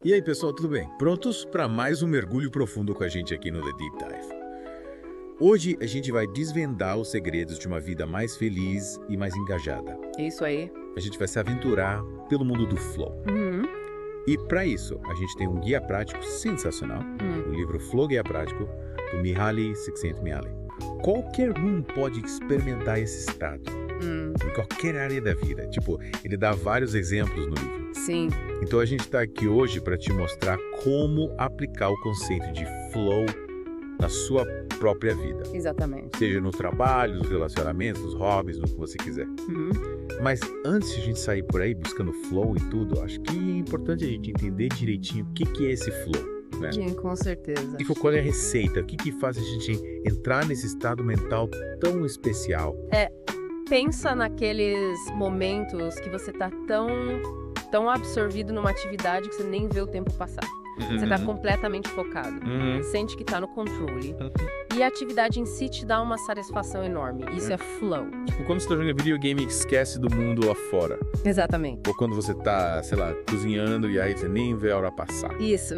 E aí, pessoal, tudo bem? Prontos para mais um mergulho profundo com a gente aqui no The Deep Dive. Hoje a gente vai desvendar os segredos de uma vida mais feliz e mais engajada. Isso aí. A gente vai se aventurar pelo mundo do flow. E para isso, a gente tem um guia prático sensacional, o livro Flow Guia Prático, do Mihaly Csikszentmihalyi. Qualquer um pode experimentar esse estado, em qualquer área da vida. Tipo, ele dá vários exemplos no livro. Sim. Então a gente está aqui hoje para te mostrar como aplicar o conceito de flow na sua própria vida. Exatamente. Seja no trabalho, nos relacionamentos, nos hobbies, no que você quiser. Mas antes de a gente sair por aí buscando flow e tudo, acho que é importante a gente entender direitinho o que é esse flow, né? Sim, com certeza. E qual é a receita? O que faz a gente entrar nesse estado mental tão especial? Pensa naqueles momentos que você tá tão absorvido numa atividade que você nem vê o tempo passar. Você tá completamente focado. Sente que tá no controle. E a atividade em si te dá uma satisfação enorme. Isso é flow. Tipo, quando você tá jogando videogame e esquece do mundo lá fora. Exatamente. Ou quando você tá, sei lá, cozinhando e aí você nem vê a hora passar. Isso.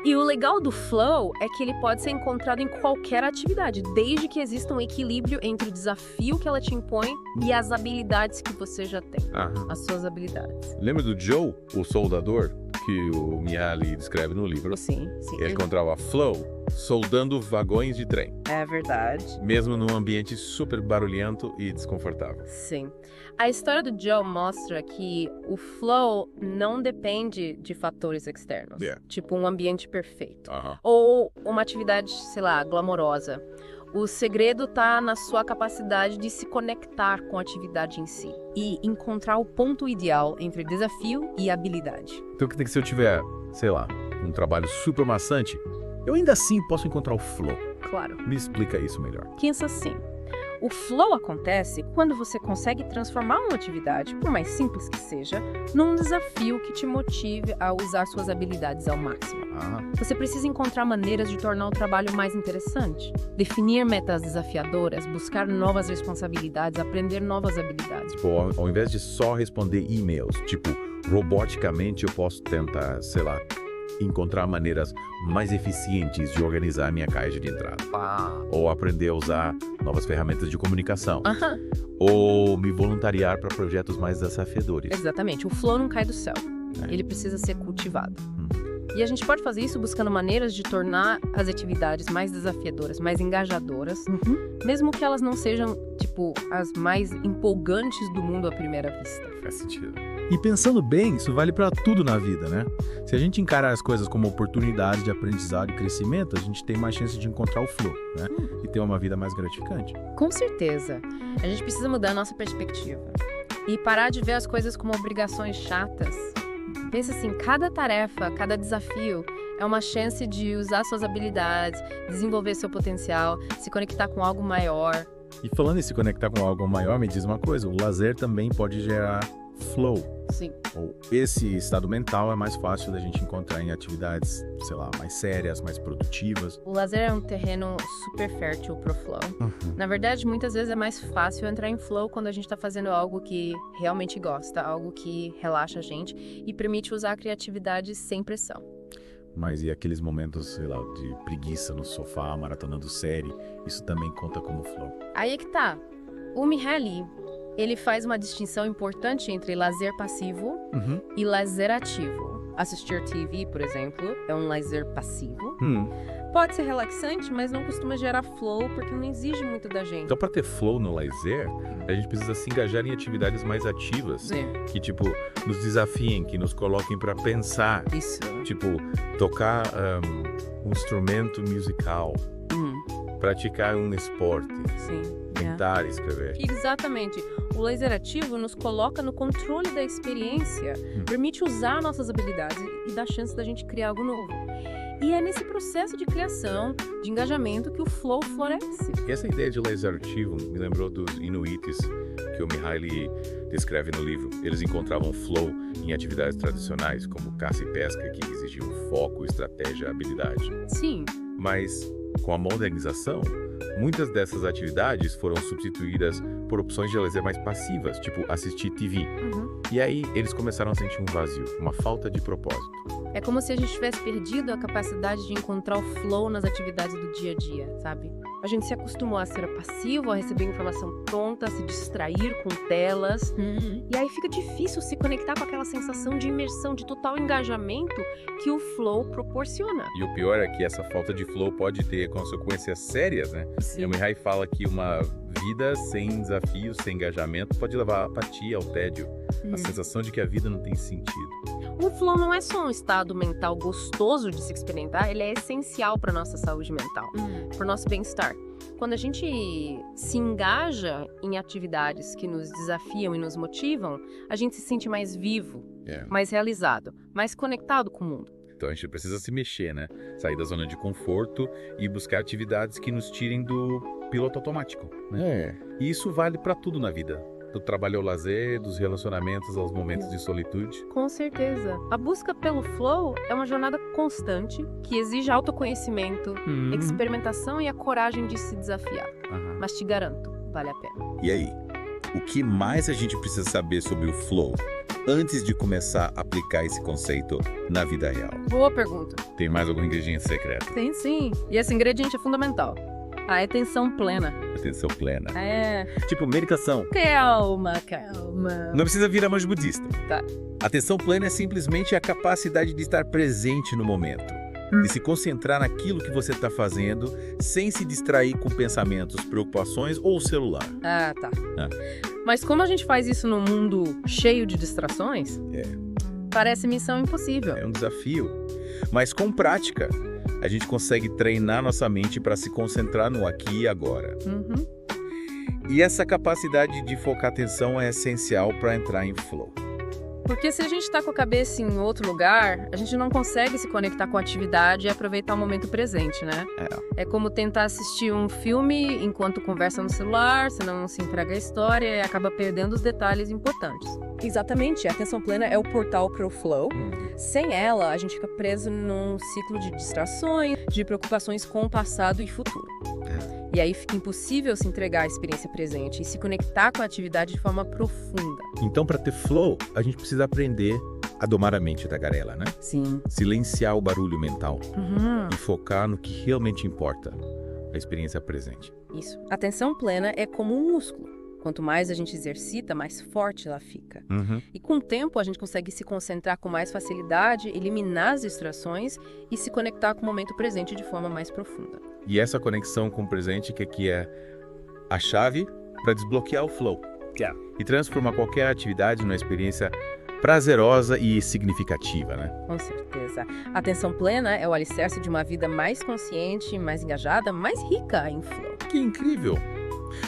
E o legal do flow é que ele pode ser encontrado em qualquer atividade, desde que exista um equilíbrio entre o desafio que ela te impõe e as habilidades que você já tem. As suas habilidades. Lembra do Joe, o soldador, que o Mihaly descreve no livro? Sim. Ele encontrava flow soldando vagões de trem. É verdade. Mesmo num ambiente super barulhento e desconfortável. Sim. A história do Joe mostra que o flow não depende de fatores externos. Tipo um ambiente perfeito. Ou uma atividade, sei lá, glamourosa. O segredo tá na sua capacidade de se conectar com a atividade em si e encontrar o ponto ideal entre desafio e habilidade. Então, que se eu tiver, sei lá, um trabalho super maçante, eu ainda assim posso encontrar o flow. Claro. Me explica isso melhor. Pensa assim. O flow acontece quando você consegue transformar uma atividade, por mais simples que seja, num desafio que te motive a usar suas habilidades ao máximo. Você precisa encontrar maneiras de tornar o trabalho mais interessante, definir metas desafiadoras, buscar novas responsabilidades, aprender novas habilidades. Tipo, ao invés de só responder e-mails, tipo, roboticamente eu posso tentar, sei lá, encontrar maneiras mais eficientes de organizar minha caixa de entrada. Ou aprender a usar novas ferramentas de comunicação. Ou me voluntariar para projetos mais desafiadores. Exatamente. O flow não cai do céu. Ele precisa ser cultivado. E a gente pode fazer isso buscando maneiras de tornar as atividades mais desafiadoras, mais engajadoras, mesmo que elas não sejam, tipo, as mais empolgantes do mundo à primeira vista. Faz sentido. E pensando bem, isso vale para tudo na vida, né? Se a gente encarar as coisas como oportunidade de aprendizado e crescimento, a gente tem mais chance de encontrar o flow, né? E ter uma vida mais gratificante. Com certeza. A gente precisa mudar a nossa perspectiva e parar de ver as coisas como obrigações chatas. Pensa assim, cada tarefa, cada desafio é uma chance de usar suas habilidades, desenvolver seu potencial, se conectar com algo maior. E falando em se conectar com algo maior, me diz uma coisa, o lazer também pode gerar flow. Sim. Ou esse estado mental é mais fácil da gente encontrar em atividades, sei lá, mais sérias, mais produtivas. O lazer é um terreno super fértil pro flow. Na verdade, muitas vezes é mais fácil entrar em flow quando a gente tá fazendo algo que realmente gosta, algo que relaxa a gente e permite usar a criatividade sem pressão. Mas e aqueles momentos, sei lá, de preguiça no sofá, maratonando série, isso também conta como flow. Aí é que tá. O Mihaly, ele faz uma distinção importante entre lazer passivo e lazer ativo. Assistir TV, por exemplo, é um lazer passivo. Pode ser relaxante, mas não costuma gerar flow porque não exige muito da gente. Então, para ter flow no lazer, a gente precisa se engajar em atividades mais ativas. Que, tipo, nos desafiem, que nos coloquem para pensar. Isso. Tipo, tocar um instrumento musical. Praticar um esporte. Sim. Pintar, escrever. Exatamente. O lazer ativo nos coloca no controle da experiência, permite usar nossas habilidades e dá chance da gente criar algo novo. E é nesse processo de criação, de engajamento, que o flow floresce. Essa ideia de lazer ativo me lembrou dos Inuites, que o Mihaly descreve no livro. Eles encontravam flow em atividades tradicionais, como caça e pesca, que exigiam foco, estratégia, habilidade. Sim. Mas, com a modernização, muitas dessas atividades foram substituídas por opções de lazer mais passivas, tipo assistir TV. E aí eles começaram a sentir um vazio, uma falta de propósito. É como se a gente tivesse perdido a capacidade de encontrar o flow nas atividades do dia a dia, sabe? A gente se acostumou a ser passivo, a receber informação pronta, a se distrair com telas. E aí fica difícil se conectar com aquela sensação de imersão, de total engajamento que o flow proporciona. E o pior é que essa falta de flow pode ter consequências sérias, né? Sim. O Mihai fala que uma vida sem desafios, sem engajamento, pode levar à apatia, ao tédio. A sensação de que a vida não tem sentido. O flow não é só um estado mental gostoso de se experimentar, ele é essencial para nossa saúde mental, para o nosso bem-estar. Quando a gente se engaja em atividades que nos desafiam e nos motivam, a gente se sente mais vivo, mais realizado, mais conectado com o mundo. Então a gente precisa se mexer, né? Sair da zona de conforto e buscar atividades que nos tirem do piloto automático, né? E isso vale para tudo na vida. Do trabalho ao lazer, dos relacionamentos aos momentos de solitude. Com certeza. A busca pelo flow é uma jornada constante que exige autoconhecimento, experimentação e a coragem de se desafiar. Mas te garanto, vale a pena. E aí, o que mais a gente precisa saber sobre o flow antes de começar a aplicar esse conceito na vida real? Boa pergunta. Tem mais algum ingrediente secreto? Tem sim. E esse ingrediente é fundamental. A atenção plena. Atenção plena. Tipo meditação. Calma. Não precisa virar mais budista. Tá. Atenção plena é simplesmente a capacidade de estar presente no momento. De se concentrar naquilo que você está fazendo, sem se distrair com pensamentos, preocupações ou celular. Tá. Mas como a gente faz isso num mundo cheio de distrações, parece missão impossível. É um desafio. Mas com prática, a gente consegue treinar nossa mente para se concentrar no aqui e agora. E essa capacidade de focar atenção é essencial para entrar em flow. Porque se a gente está com a cabeça em outro lugar, a gente não consegue se conectar com a atividade e aproveitar o momento presente, né? É como tentar assistir um filme enquanto conversa no celular, senão não se entrega a história e acaba perdendo os detalhes importantes. Exatamente, a atenção plena é o portal para o flow. Sem ela, a gente fica preso num ciclo de distrações, de preocupações com o passado e futuro. E aí fica impossível se entregar à experiência presente e se conectar com a atividade de forma profunda. Então, para ter flow, a gente precisa aprender a domar a mente tagarela, né? Sim. Silenciar o barulho mental e focar no que realmente importa, a experiência presente. Isso. Atenção plena é como um músculo. Quanto mais a gente exercita, mais forte ela fica. E com o tempo, a gente consegue se concentrar com mais facilidade, eliminar as distrações e se conectar com o momento presente de forma mais profunda. E essa conexão com o presente que aqui é a chave para desbloquear o flow. E transformar qualquer atividade numa experiência prazerosa e significativa, né? Com certeza. A atenção plena é o alicerce de uma vida mais consciente, mais engajada, mais rica em flow. Que incrível!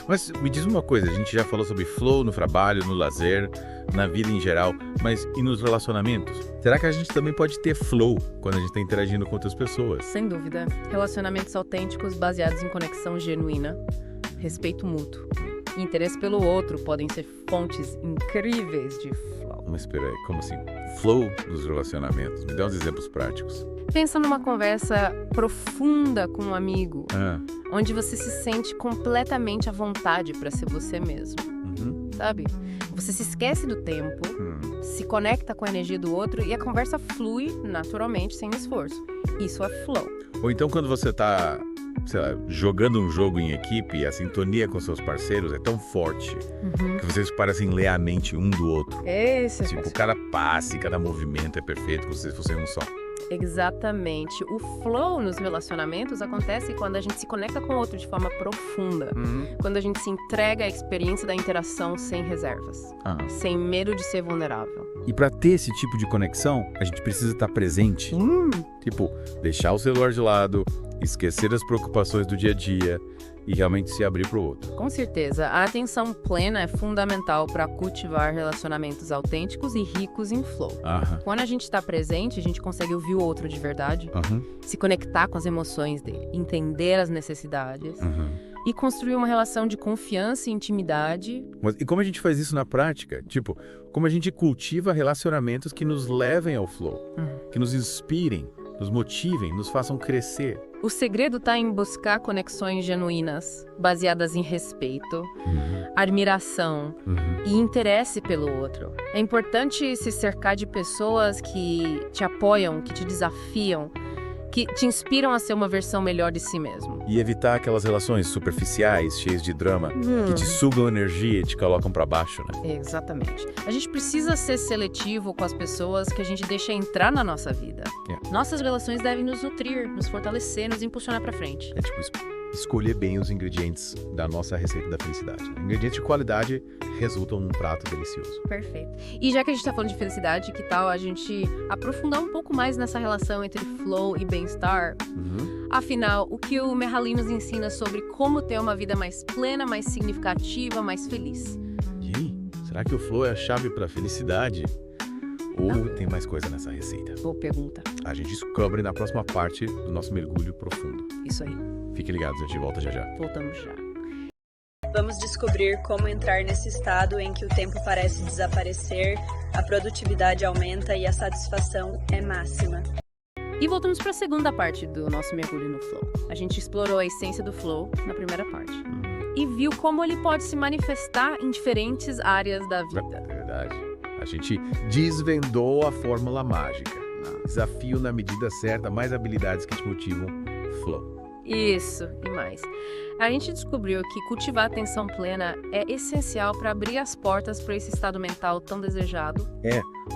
Mas me diz uma coisa, a gente já falou sobre flow no trabalho, no lazer, na vida em geral, mas e nos relacionamentos? Será que a gente também pode ter flow quando a gente está interagindo com outras pessoas? Sem dúvida. Relacionamentos autênticos baseados em conexão genuína, respeito mútuo e interesse pelo outro podem ser fontes incríveis de flow. Mas espera aí, como assim? Flow nos relacionamentos? Me dá uns exemplos práticos. Pensa numa conversa profunda com um amigo, onde você se sente completamente à vontade para ser você mesmo, sabe? Você se esquece do tempo, se conecta com a energia do outro e a conversa flui naturalmente, sem esforço. Isso é flow. Ou então quando você está, sei lá, jogando um jogo em equipe e a sintonia com seus parceiros é tão forte que vocês parecem ler a mente um do outro. Tipo, cada passe, cada movimento é perfeito, como se vocês fossem um só. Exatamente. O flow nos relacionamentos acontece quando a gente se conecta com o outro de forma profunda. Quando a gente se entrega à experiência da interação sem reservas. Sem medo de ser vulnerável. E para ter esse tipo de conexão, a gente precisa estar presente. Tipo, deixar o celular de lado, esquecer as preocupações do dia a dia e realmente se abrir para o outro. Com certeza. A atenção plena é fundamental para cultivar relacionamentos autênticos e ricos em flow. Quando a gente está presente, a gente consegue ouvir o outro de verdade, se conectar com as emoções dele, entender as necessidades e construir uma relação de confiança e intimidade. Mas e como a gente faz isso na prática? Tipo, como a gente cultiva relacionamentos que nos levem ao flow, que nos inspirem, nos motivem, nos façam crescer. O segredo está em buscar conexões genuínas, baseadas em respeito, admiração e interesse pelo outro. É importante se cercar de pessoas que te apoiam, que te desafiam, que te inspiram a ser uma versão melhor de si mesmo. E evitar aquelas relações superficiais, cheias de drama, que te sugam energia e te colocam pra baixo, né? Exatamente. A gente precisa ser seletivo com as pessoas que a gente deixa entrar na nossa vida. Nossas relações devem nos nutrir, nos fortalecer, nos impulsionar pra frente. É tipo escolher bem os ingredientes da nossa receita da felicidade. Ingredientes de qualidade resultam num prato delicioso. Perfeito. E já que a gente tá falando de felicidade, que tal a gente aprofundar um pouco mais nessa relação entre flow e bem-estar? Afinal, o que o Mihaly nos ensina sobre como ter uma vida mais plena, mais significativa, mais feliz? E aí, será que o flow é a chave pra felicidade? Ou tem mais coisa nessa receita? Boa pergunta. A gente descobre na próxima parte do nosso mergulho profundo. Isso aí. Fiquem ligados, a gente volta já já. Voltamos já. Vamos descobrir como entrar nesse estado em que o tempo parece desaparecer, a produtividade aumenta e a satisfação é máxima. E voltamos para a segunda parte do nosso mergulho no flow. A gente explorou a essência do flow na primeira parte. E viu como ele pode se manifestar em diferentes áreas da vida. É verdade. A gente desvendou a fórmula mágica. Desafio na medida certa, mais habilidades que te motivam, flow. Isso, e mais. A gente descobriu que cultivar a atenção plena é essencial para abrir as portas para esse estado mental tão desejado.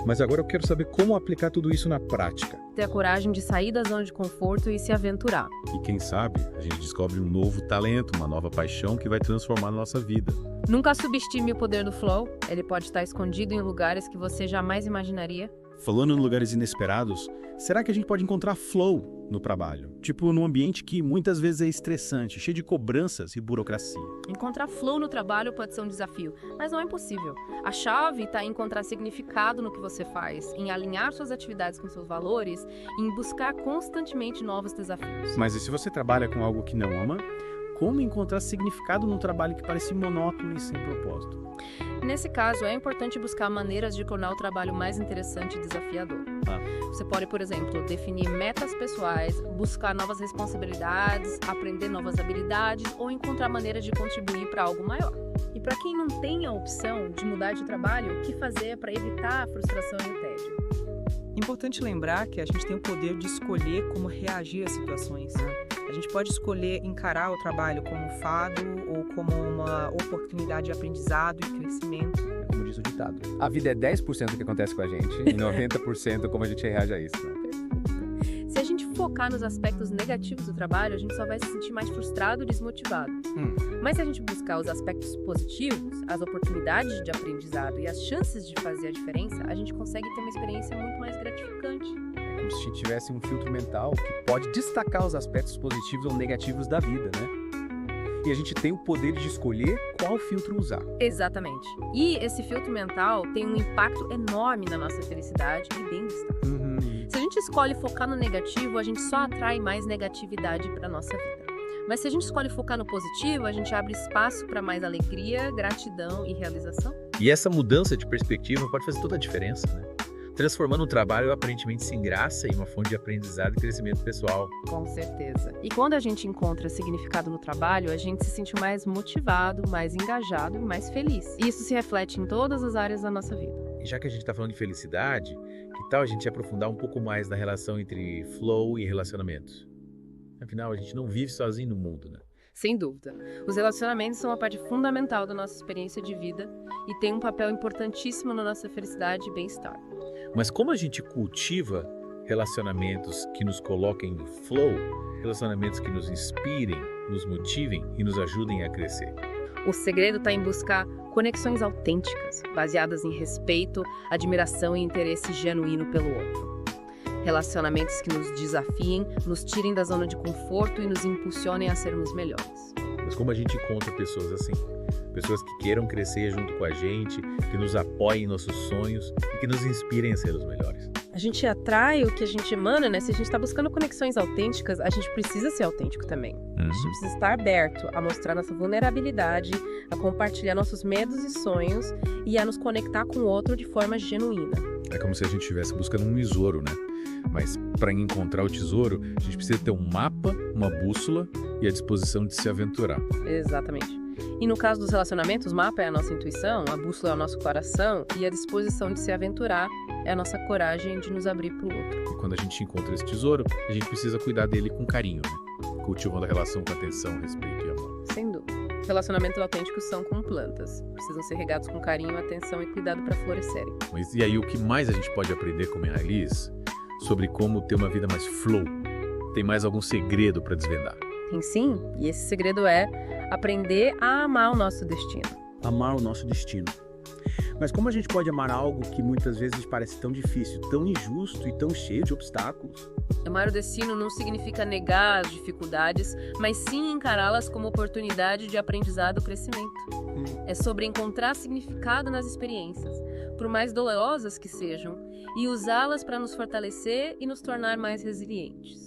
Mas agora eu quero saber como aplicar tudo isso na prática. Ter a coragem de sair da zona de conforto e se aventurar. E quem sabe, a gente descobre um novo talento, uma nova paixão que vai transformar a nossa vida. Nunca subestime o poder do flow. Ele pode estar escondido em lugares que você jamais imaginaria. Falando em lugares inesperados, será que a gente pode encontrar flow no trabalho? Tipo, num ambiente que muitas vezes é estressante, cheio de cobranças e burocracia. Encontrar flow no trabalho pode ser um desafio, mas não é impossível. A chave está em encontrar significado no que você faz, em alinhar suas atividades com seus valores e em buscar constantemente novos desafios. Mas e se você trabalha com algo que não ama? Como encontrar significado num trabalho que parece monótono e sem propósito? Nesse caso, é importante buscar maneiras de tornar o trabalho mais interessante e desafiador. Você pode, por exemplo, definir metas pessoais, buscar novas responsabilidades, aprender novas habilidades ou encontrar maneiras de contribuir para algo maior. E para quem não tem a opção de mudar de trabalho, o que fazer para evitar a frustração e o tédio? Importante lembrar que a gente tem o poder de escolher como reagir às situações. A gente pode escolher encarar o trabalho como um fardo ou como uma oportunidade de aprendizado e crescimento. É como diz o ditado. A vida é 10% do que acontece com a gente e 90% como a gente reage a isso. Se a gente focar nos aspectos negativos do trabalho, a gente só vai se sentir mais frustrado e desmotivado. Mas se a gente buscar os aspectos positivos, as oportunidades de aprendizado e as chances de fazer a diferença, a gente consegue ter uma experiência muito mais gratificante. É como se a gente tivesse um filtro mental que pode destacar os aspectos positivos ou negativos da vida, né? E a gente tem o poder de escolher qual filtro usar. Exatamente. E esse filtro mental tem um impacto enorme na nossa felicidade e bem-estar. Se a gente escolhe focar no negativo, a gente só atrai mais negatividade para nossa vida. Mas se a gente escolhe focar no positivo, a gente abre espaço para mais alegria, gratidão e realização. E essa mudança de perspectiva pode fazer toda a diferença, né? Transformando um trabalho aparentemente sem graça em uma fonte de aprendizado e crescimento pessoal. Com certeza. E quando a gente encontra significado no trabalho, a gente se sente mais motivado, mais engajado e mais feliz. E isso se reflete em todas as áreas da nossa vida. E já que a gente está falando de felicidade, que tal a gente aprofundar um pouco mais na relação entre flow e relacionamentos? Afinal, a gente não vive sozinho no mundo, né? Sem dúvida. Os relacionamentos são uma parte fundamental da nossa experiência de vida e têm um papel importantíssimo na nossa felicidade e bem-estar. Mas como a gente cultiva relacionamentos que nos coloquem no flow, relacionamentos que nos inspirem, nos motivem e nos ajudem a crescer? O segredo está em buscar conexões autênticas, baseadas em respeito, admiração e interesse genuíno pelo outro. Relacionamentos que nos desafiem, nos tirem da zona de conforto e nos impulsionem a sermos melhores. Mas como a gente encontra pessoas assim? Pessoas que queiram crescer junto com a gente, que nos apoiem em nossos sonhos e que nos inspirem a ser os melhores. A gente atrai o que a gente emana, né? Se a gente está buscando conexões autênticas, a gente precisa ser autêntico também. A gente precisa estar aberto a mostrar nossa vulnerabilidade, a compartilhar nossos medos e sonhos e a nos conectar com o outro de forma genuína. É como se a gente estivesse buscando um tesouro, né? Mas para encontrar o tesouro, a gente precisa ter um mapa, uma bússola e a disposição de se aventurar. Exatamente. E no caso dos relacionamentos, o mapa é a nossa intuição, a bússola é o nosso coração e a disposição de se aventurar é a nossa coragem de nos abrir para o outro. E quando a gente encontra esse tesouro, a gente precisa cuidar dele com carinho, né? Cultivando a relação com atenção, respeito e amor. Sem dúvida. Relacionamentos autênticos são como plantas. Precisam ser regados com carinho, atenção e cuidado para florescerem. Mas e aí, o que mais a gente pode aprender com a Liz sobre como ter uma vida mais flow? Tem mais algum segredo para desvendar? Tem sim, e esse segredo é aprender a amar o nosso destino. Amar o nosso destino. Mas como a gente pode amar algo que muitas vezes parece tão difícil, tão injusto e tão cheio de obstáculos? Amar o destino não significa negar as dificuldades, mas sim encará-las como oportunidade de aprendizado e crescimento. É sobre encontrar significado nas experiências, por mais dolorosas que sejam, e usá-las para nos fortalecer e nos tornar mais resilientes.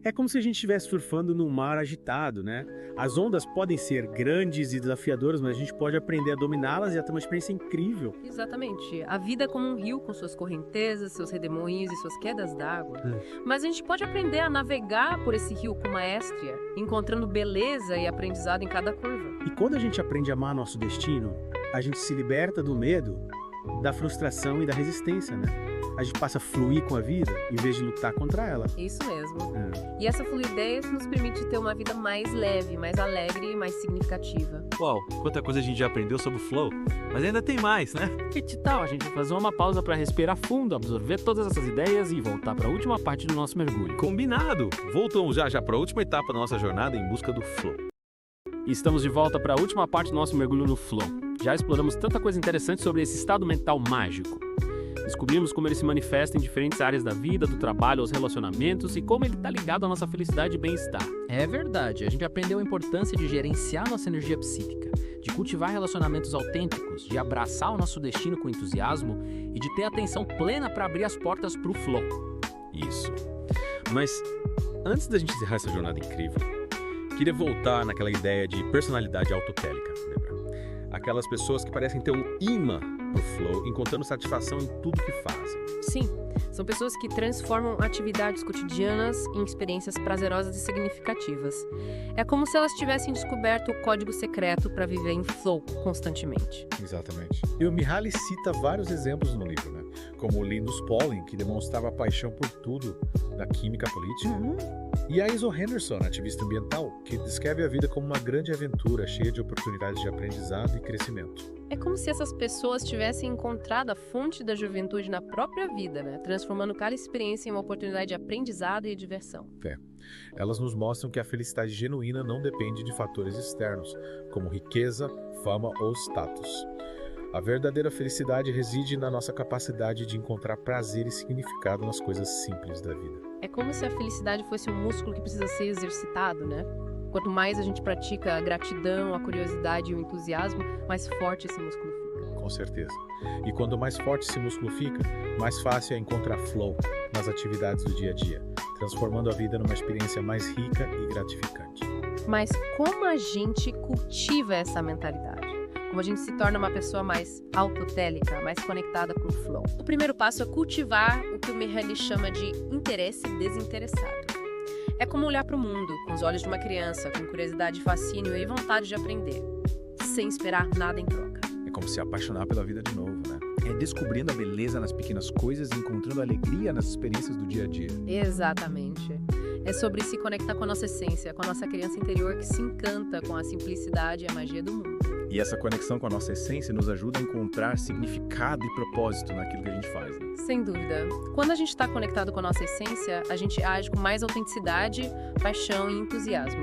É como se a gente estivesse surfando num mar agitado, né? As ondas podem ser grandes e desafiadoras, mas a gente pode aprender a dominá-las e a ter uma experiência incrível. Exatamente. A vida é como um rio com suas correntezas, seus redemoinhos e suas quedas d'água. Mas a gente pode aprender a navegar por esse rio com maestria, encontrando beleza e aprendizado em cada curva. E quando a gente aprende a amar nosso destino, a gente se liberta do medo, da frustração e da resistência, né? A gente passa a fluir com a vida em vez de lutar contra ela. Isso mesmo. E essa fluidez nos permite ter uma vida mais leve, mais alegre e mais significativa. Uau, quanta coisa a gente já aprendeu sobre o flow. Mas ainda tem mais, né? Que tal a gente fazer uma pausa para respirar fundo, absorver todas essas ideias e voltar para a última parte do nosso mergulho? Combinado! Voltamos já para a última etapa da nossa jornada em busca do flow. E estamos de volta para a última parte do nosso mergulho no flow. Já exploramos tanta coisa interessante sobre esse estado mental mágico. Descobrimos como ele se manifesta em diferentes áreas da vida, do trabalho aos relacionamentos e como ele está ligado à nossa felicidade e bem-estar. É verdade, a gente aprendeu a importância de gerenciar nossa energia psíquica, de cultivar relacionamentos autênticos, de abraçar o nosso destino com entusiasmo e de ter atenção plena para abrir as portas para o flow. Isso. Mas antes da gente encerrar essa jornada incrível, queria voltar naquela ideia de personalidade autotélica, lembra? Aquelas pessoas que parecem ter um imã pro flow, encontrando satisfação em tudo que fazem. Sim, são pessoas que transformam atividades cotidianas em experiências prazerosas e significativas. É como se elas tivessem descoberto o código secreto para viver em flow constantemente. Exatamente. E o Mihaly cita vários exemplos no livro, né? Como o Linus Pauling, que demonstrava paixão por tudo da química política. E a Iso Henderson, ativista ambiental, que descreve a vida como uma grande aventura cheia de oportunidades de aprendizado e crescimento. É como se essas pessoas tivessem encontrado a fonte da juventude na própria vida, né? Transformando cada experiência em uma oportunidade de aprendizado e diversão. Elas nos mostram que a felicidade genuína não depende de fatores externos, como riqueza, fama ou status. A verdadeira felicidade reside na nossa capacidade de encontrar prazer e significado nas coisas simples da vida. É como se a felicidade fosse um músculo que precisa ser exercitado, né? Quanto mais a gente pratica a gratidão, a curiosidade e o entusiasmo, mais forte esse músculo fica. Com certeza. E quanto mais forte esse músculo fica, mais fácil é encontrar flow nas atividades do dia a dia, transformando a vida numa experiência mais rica e gratificante. Mas como a gente cultiva essa mentalidade? Como a gente se torna uma pessoa mais autotélica, mais conectada com o flow? O primeiro passo é cultivar o que o Mihaly chama de interesse desinteressado. É como olhar para o mundo com os olhos de uma criança, com curiosidade, fascínio e vontade de aprender, sem esperar nada em troca. É como se apaixonar pela vida de novo, né? É descobrindo a beleza nas pequenas coisas e encontrando alegria nas experiências do dia a dia. Exatamente. É sobre se conectar com a nossa essência, com a nossa criança interior que se encanta com a simplicidade e a magia do mundo. E essa conexão com a nossa essência nos ajuda a encontrar significado e propósito naquilo que a gente faz, né? Sem dúvida. Quando a gente está conectado com a nossa essência, a gente age com mais autenticidade, paixão e entusiasmo.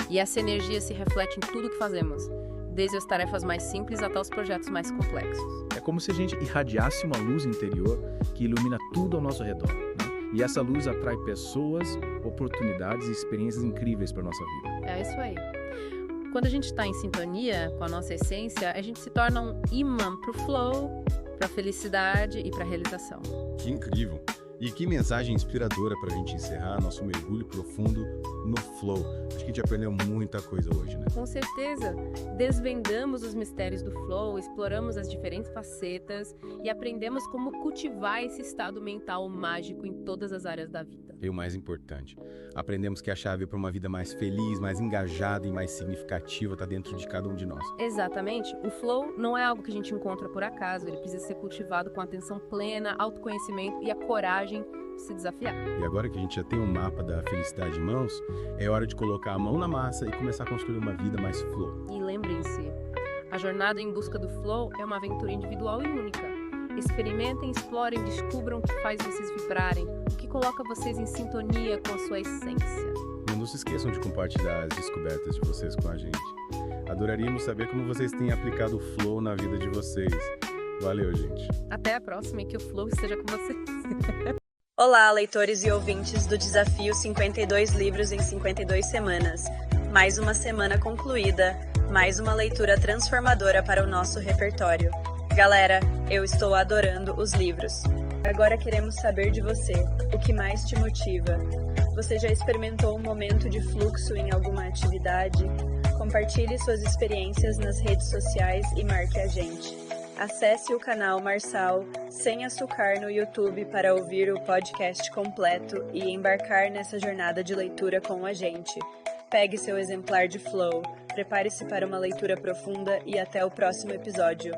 E essa energia se reflete em tudo que fazemos, desde as tarefas mais simples até os projetos mais complexos. É como se a gente irradiasse uma luz interior que ilumina tudo ao nosso redor, né? E essa luz atrai pessoas, oportunidades e experiências incríveis para a nossa vida. É isso aí. Quando a gente está em sintonia com a nossa essência, a gente se torna um imã para o flow, para a felicidade e para a realização. Que incrível! E que mensagem inspiradora para a gente encerrar nosso mergulho profundo no flow. Acho que a gente aprendeu muita coisa hoje, né? Com certeza. Desvendamos os mistérios do flow, exploramos as diferentes facetas e aprendemos como cultivar esse estado mental mágico em todas as áreas da vida. E o mais importante, aprendemos que a chave para uma vida mais feliz, mais engajada e mais significativa está dentro de cada um de nós. Exatamente. O flow não é algo que a gente encontra por acaso, ele precisa ser cultivado com atenção plena, autoconhecimento e a coragem de se desafiar. E agora que a gente já tem um mapa da felicidade em mãos, é hora de colocar a mão na massa e começar a construir uma vida mais flow. E lembrem-se, a jornada em busca do flow é uma aventura individual e única. Experimentem, explorem, descubram o que faz vocês vibrarem, o que coloca vocês em sintonia com a sua essência. E não se esqueçam de compartilhar as descobertas de vocês com a gente. Adoraríamos saber como vocês têm aplicado o flow na vida de vocês. Valeu, gente. Até a próxima e que o flow esteja com vocês. Olá, leitores e ouvintes do desafio 52 livros em 52 semanas. Mais uma semana concluída, mais uma leitura transformadora para o nosso repertório. Galera, eu estou adorando os livros. Agora queremos saber de você, o que mais te motiva? Você já experimentou um momento de fluxo em alguma atividade? Compartilhe suas experiências nas redes sociais e marque a gente. Acesse o canal Marçal Sem Açúcar no YouTube para ouvir o podcast completo e embarcar nessa jornada de leitura com a gente. Pegue seu exemplar de Flow, prepare-se para uma leitura profunda e até o próximo episódio.